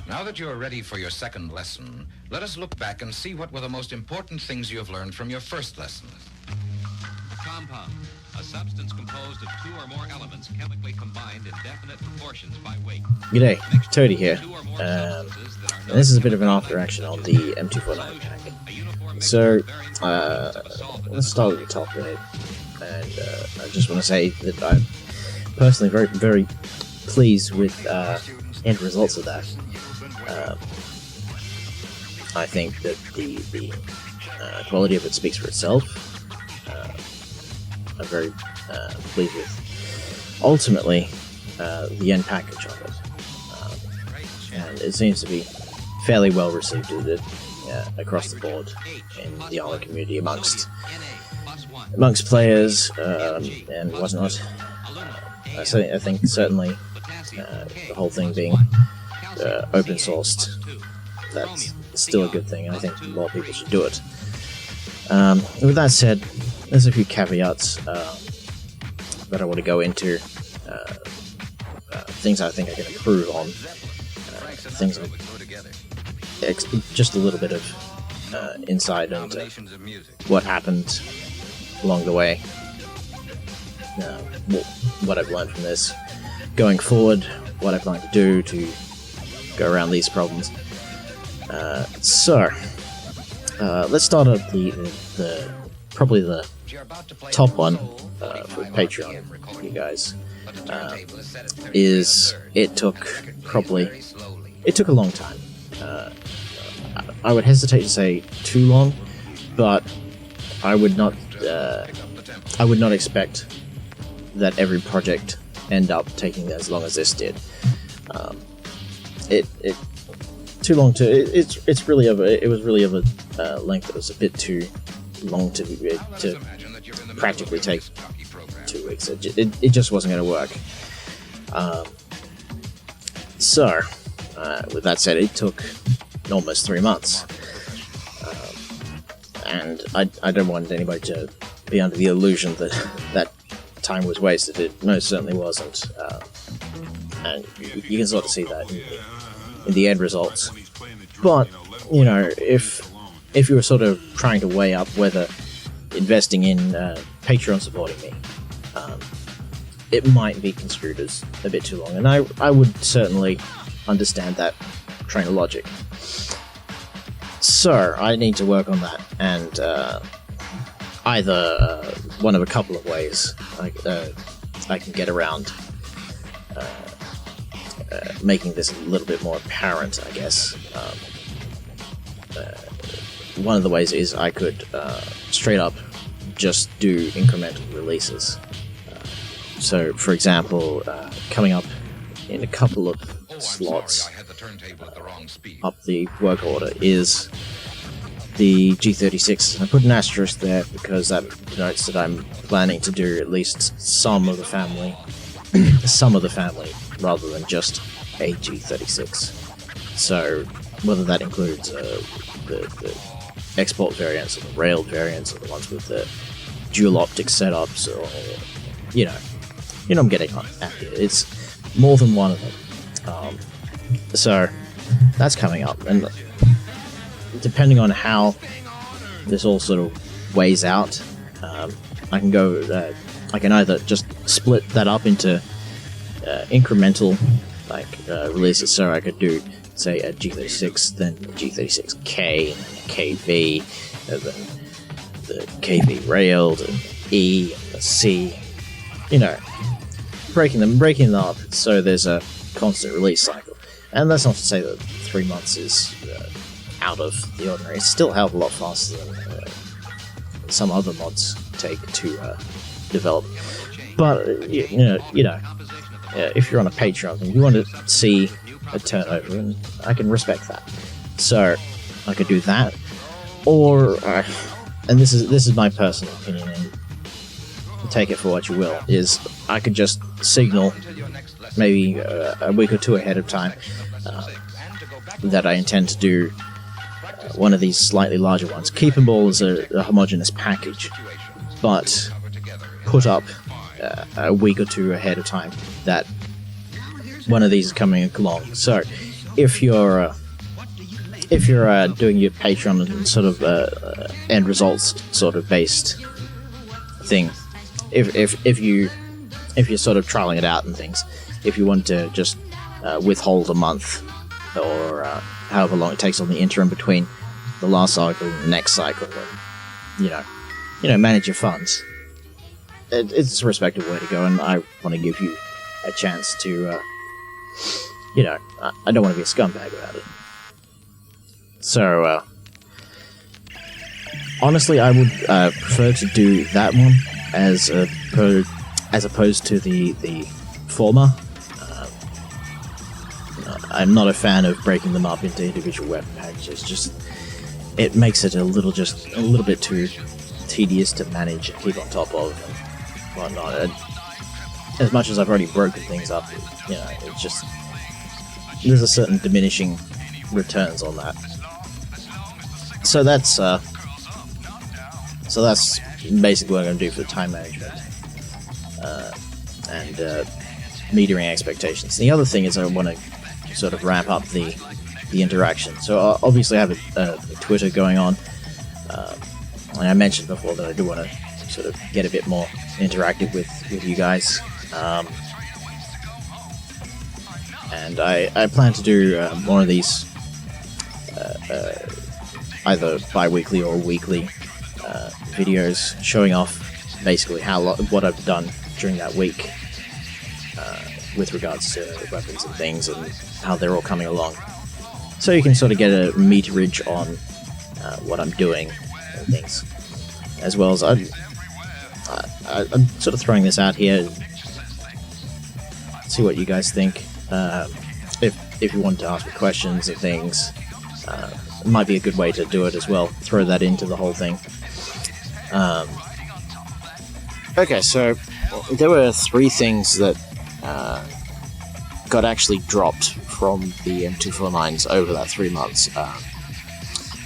Now that you are ready for your second lesson, let us look back and see what were the most important things you have learned from your first lesson. Compound, a substance composed of two or more elements chemically combined in definite proportions by weight. G'day, Toady here. This is a bit of an after action on the M249 pack. So, let's start at the top there. And I just want to say that I'm personally very, very pleased with end results of that. I think that the quality of it speaks for itself. I'm very pleased with ultimately the end package of it, and it seems to be fairly well received across the board in the Armour community amongst players and whatnot. I think certainly the whole thing being open sourced, that's still a good thing, and I think more people should do it. With that said, there's a few caveats that I want to go into, things I think I can improve on, things just a little bit of insight into what happened along the way, what I've learned from this going forward, what I plan to do to go around these problems. So let's start at the probably the top one for Patreon, you guys. Is it took a long time. I would hesitate to say too long, but I would not expect that every project end up taking as long as this did. It too long to it was really of a length that was a bit too long to practically take 2 weeks. It just wasn't going to work. So with that said, it took almost 3 months, and I don't want anybody to be under the illusion that time was wasted. It most certainly wasn't, and you can sort of see that in the end results. But you know, if you were sort of trying to weigh up whether investing in Patreon supporting me, it might be construed as a bit too long, and I would certainly understand that train of logic. So I need to work on that, and either one of a couple of ways I can get around making this a little bit more apparent, I guess. One of the ways is I could straight up just do incremental releases. So, for example, coming up in a couple of slots up the work order is the G36. I put an asterisk there because that denotes that I'm planning to do at least some of the family, rather than just a G36. So, whether that includes the export variants or the railed variants or the ones with the dual optic setups, or you know I'm getting at here. It's more than one of them. So that's coming up, and depending on how this all sort of weighs out, I can either just split that up into incremental releases. So I could do, say, a G36, then a G36K, KV, and then the KV railed, and E, and the C, breaking them up so there's a constant release cycle. And that's not to say that 3 months is out of the ordinary. It's still a hell of a lot faster than some other mods take to develop. But if you're on a Patreon and you want to see a turnover, and I can respect that. So I could do that, or and this is my personal opinion, and take it for what you will, is I could just signal maybe a week or two ahead of time that I intend to do one of these slightly larger ones. Keep them all as a homogeneous package, but put up a week or two ahead of time that one of these is coming along. So if you're doing your Patreon and sort of end results sort of based thing, if you're sort of trialing it out and things, if you want to just withhold a month or however long it takes on the interim between the last cycle and the next cycle, and manage your funds, it's a respectable way to go, and I want to give you a chance to I don't want to be a scumbag about it. So honestly, I would prefer to do that one as opposed to the former. I'm not a fan of breaking them up into individual weapon packages. Just it makes it a little bit too tedious to manage and keep on top of and whatnot. As much as I've already broken things up, it's just there's a certain diminishing returns on that. So that's basically what I'm going to do for the time management and metering expectations. The other thing is I want to sort of ramp up the interaction. So obviously I have a Twitter going on, and I mentioned before that I do want to sort of get a bit more interactive with you guys. And I plan to do more of these either bi-weekly or weekly videos showing off basically what I've done during that week with regards to weapons and things and how they're all coming along. So you can sort of get a meterage on what I'm doing and things. As well as I'm sort of throwing this out here, see what you guys think. If you want to ask me questions and things, it might be a good way to do it as well. Throw that into the whole thing. Okay, so there were 3 things that got actually dropped from the M249s over that 3 months.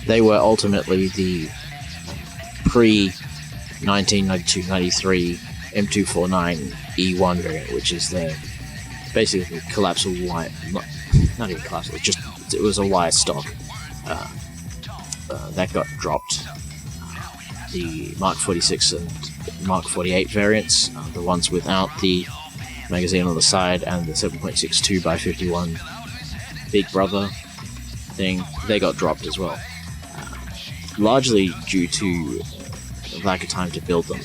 They were ultimately the pre-1992-93 M249 E1 variant, which is the basically collapsible wire, not even collapsible, it was a wire stock. That got dropped. The Mark 46 and Mark 48 variants, the ones without the magazine on the side and the 7.62 by 51 Big Brother thing, they got dropped as well. Largely due to lack of time to build them.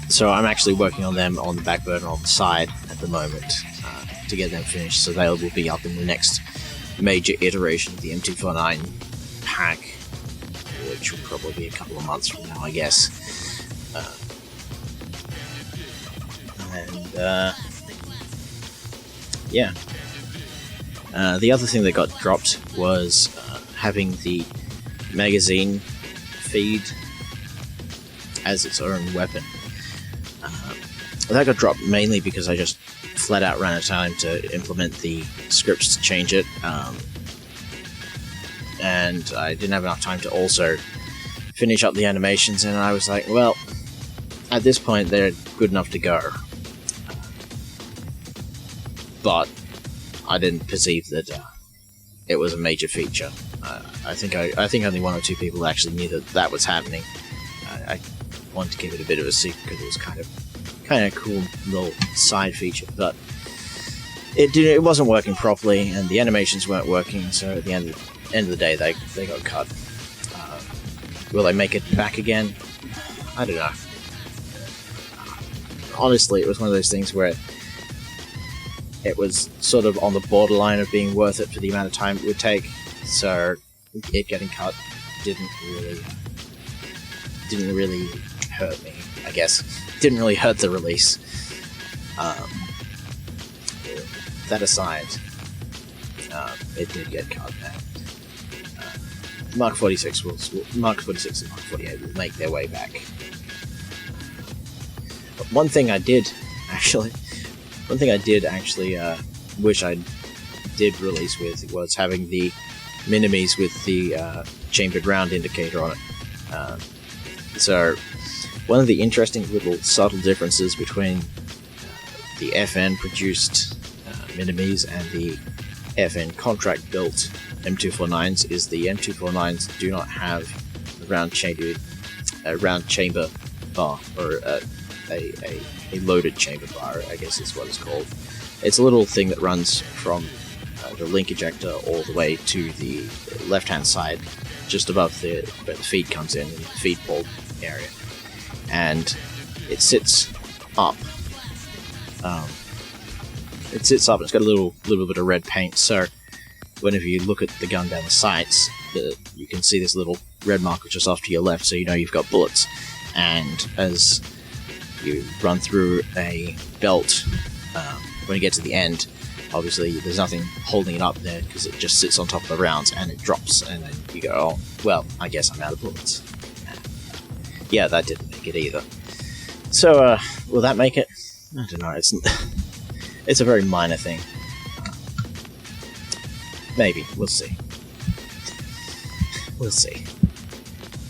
So I'm actually working on them on the back burner on the side at the moment to get them finished, so they will be up in the next major iteration of the M249 pack, which will probably be a couple of months from now, I guess. The other thing that got dropped was having the magazine feed as its own weapon. That got dropped mainly because I just flat out ran out of time to implement the scripts to change it, and I didn't have enough time to also finish up the animations, and I was like, well, at this point they're good enough to go. But I didn't perceive that it was a major feature. I think only 1 or 2 people actually knew that was happening. I wanted to keep it a bit of a secret because it was kind of cool little side feature, but it wasn't working properly, and the animations weren't working. So at the end of the day, they got cut. Will they make it back again? I don't know. Honestly, it was one of those things where it was sort of on the borderline of being worth it for the amount of time it would take. So it getting cut didn't really hurt me, I guess. Didn't really hurt the release. That aside, it did get cut. Mark 46 Mark 46 and Mark 48 will make their way back. But one thing I did actually wish I did release with was having the Minimies with the chambered round indicator on it. So one of the interesting little subtle differences between the FN produced Minimies and the FN contract built M249s is the M249s do not have a round chamber bar, or a loaded chamber bar, I guess is what it's called. It's a little thing that runs from the link ejector all the way to the left-hand side, just above where the feed comes in the feed port area, and it sits up. It's got a little bit of red paint, so whenever you look at the gun down the sights, you can see this little red marker just off to your left, so you know you've got bullets. And as you run through a belt, when you get to the end, obviously there's nothing holding it up there because it just sits on top of the rounds and it drops, and then you go, oh, well, I guess I'm out of bullets. Yeah, that didn't make it either. So, will that make it? I don't know, it's a very minor thing. Maybe, we'll see. We'll see.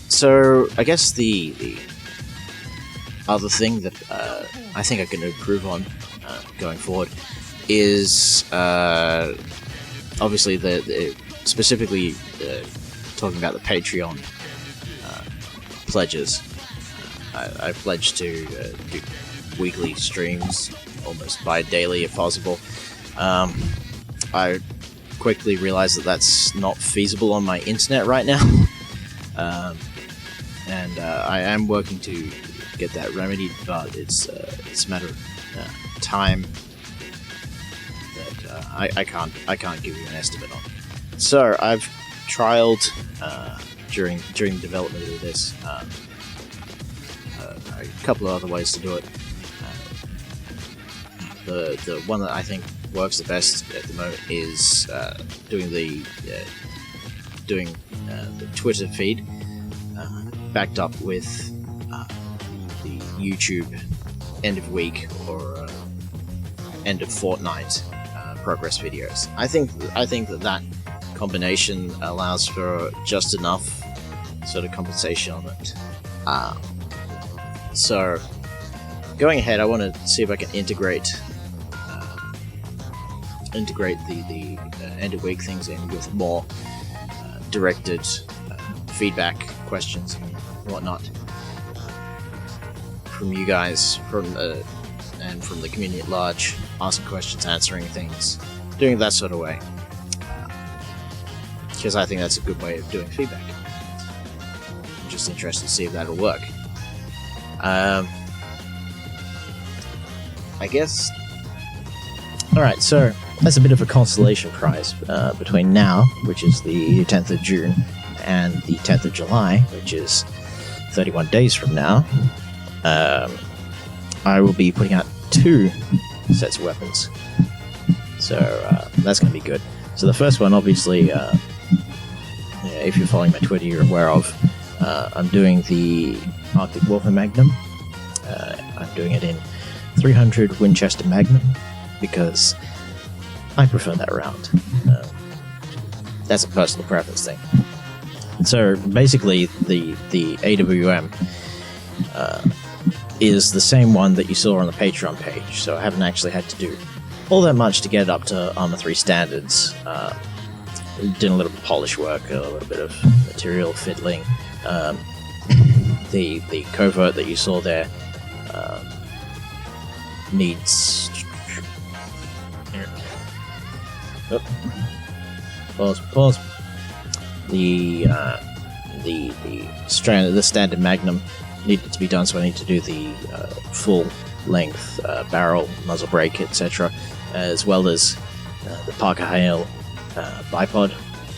So, I guess the other thing that I think I can improve on going forward is obviously specifically talking about the Patreon pledges. I pledged to do weekly streams, almost bi-daily if possible. I quickly realized that that's not feasible on my internet right now. And I am working to get that remedied, but it's a matter of time that I can't give you an estimate on. So I've trialed during the development of this a couple of other ways to do it. The one that I think works the best at the moment is doing the Twitter feed backed up with the YouTube end of week or end of fortnight progress videos. I think that combination allows for just enough sort of compensation on it. So going ahead, I want to see if I can integrate the end of week things in with more directed feedback questions and whatnot from you guys, and from the community at large, asking questions, answering things, doing that sort of way, because I think that's a good way of doing feedback. I'm just interested to see if that'll work. I guess. Alright, so that's a bit of a consolation prize between now, which is the 10th of June, and the 10th of July, which is 31 days from now. I will be putting out 2 sets of weapons. So that's going to be good. So the first one, obviously, if you're following my Twitter, you're aware of. I'm doing the Arctic Warfare Magnum. I'm doing it in 300 Winchester Magnum because I prefer that round. That's a personal preference thing. So basically, the AWM is the same one that you saw on the Patreon page. So I haven't actually had to do all that much to get it up to Arma 3 standards. Did a little bit of polish work, a little bit of material fiddling. The covert that you saw there needs. Pause. The standard Magnum needed to be done, so I need to do the full length barrel, muzzle brake, etc., as well as the Parker Hale bipod,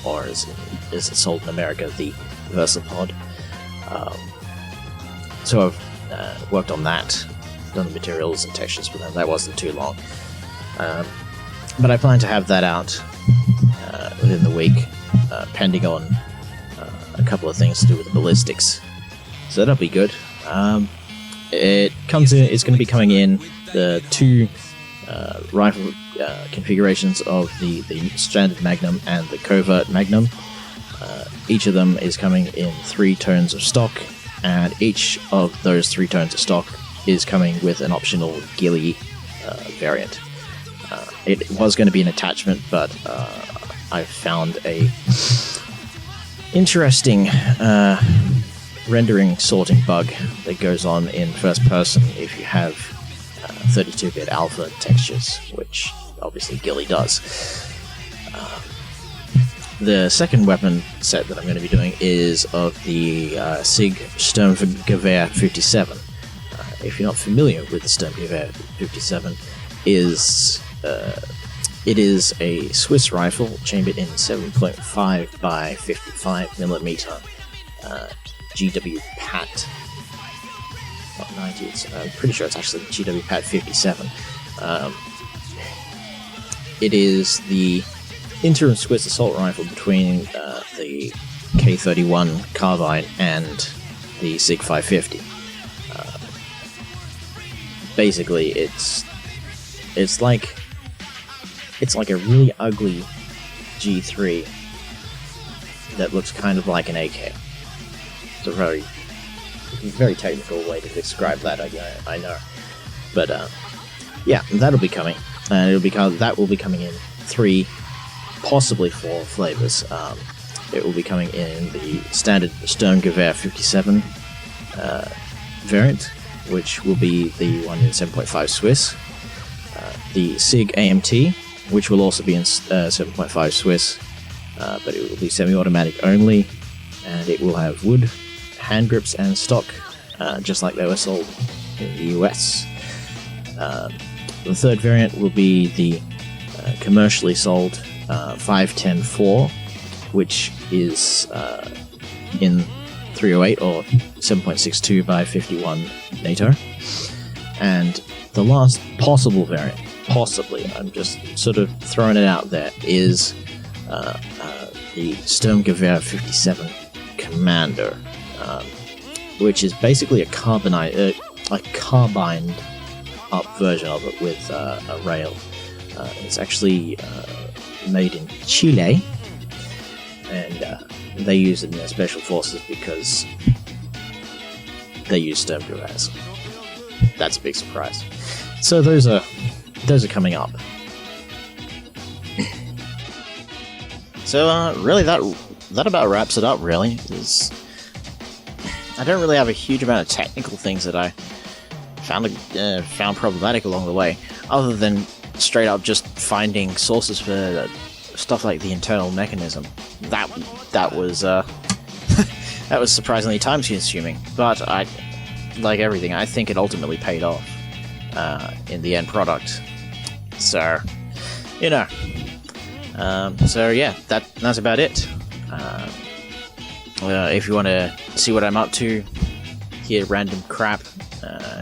or as it's sold in America, the VersaPod. So I've worked on that, done the materials and textures for that. That wasn't too long. But I plan to have that out within the week, pending on a couple of things to do with the ballistics. So that'll be good. It's going to be coming in the 2 rifle configurations of the standard Magnum and the covert Magnum. Each of them is coming in 3 tones of stock, and each of those 3 tones of stock is coming with an optional ghillie variant. it was going to be an attachment, but I found a interesting rendering sorting bug that goes on in first person if you have 32-bit alpha textures, which obviously Gilly does. The second weapon set that I'm going to be doing is of the SIG Sturmgewehr 57. If you're not familiar with the Sturmgewehr 57, it is a Swiss rifle chambered in 7.5 by 55mm GW Pat. Not 90, I'm pretty sure it's actually GW Pat 57. It is the interim Swiss assault rifle between the K31 carbine and the SIG 550. Basically, it's like a really ugly G3 that looks kind of like an AK. It's a very technical way to describe that, I know. But yeah, that'll be coming, and that will be coming in 3, possibly 4 flavors. It will be coming in the standard Sturmgewehr 57 variant, which will be the one in 7.5 Swiss. The SIG AMT, which will also be in 7.5 Swiss, but it will be semi-automatic only, and it will have wood, hand grips, and stock, just like they were sold in the US. The third variant will be the commercially sold 510-4, which is in 308 or 7.62 by 51 NATO. And the last possible variant, possibly, I'm just sort of throwing it out there, is the Sturmgewehr 57 Commander, which is basically a carbined up version of it with a rail. It's actually made in Chile, and they use it in their special forces because they use Sturmgewehrs. That's a big surprise. So those are coming up. So really, that about wraps it up. Really, I don't really have a huge amount of technical things that I found problematic along the way, other than straight up just finding sources for stuff like the internal mechanism. That was that was surprisingly time consuming, but like everything, I think it ultimately paid off in the end product. So, so yeah, that's about it. If you want to see what I'm up to, hear random crap,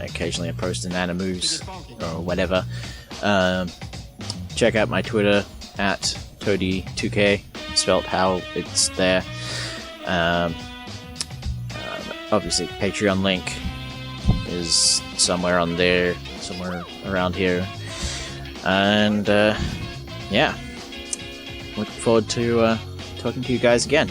occasionally I post an Animus or whatever, check out my Twitter at Toady2K, spelt how it's there. Obviously, Patreon link is somewhere on there, somewhere around here. And yeah, looking forward to talking to you guys again.